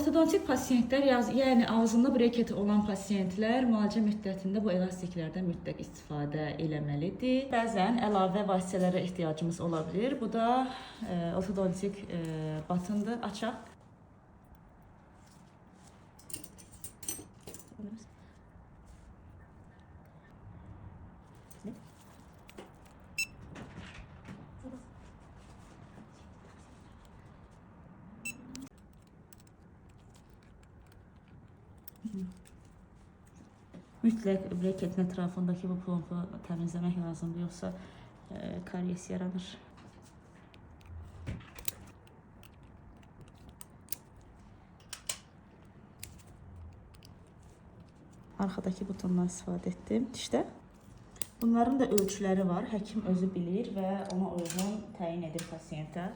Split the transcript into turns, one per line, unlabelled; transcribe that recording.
Ortodontik pasiyentlər, yəni ağzında breketi olan pasiyentlər müalicə müddətində bu elastiklərdən mütləq istifadə eləməlidir. Bəzən əlavə vasitələrə ehtiyacımız ola bilər. Bu da ortodontik batındır. Açaq. Mütləq breketin ətrafındakı bu plombu təmizləmək lazımdır, yoxsa karies yaranır. Arxadakı butondan istifadə etdim dişdə. Bunların da ölçüləri var. Həkim özü bilir və ona uyğun təyin edir pasiyentə.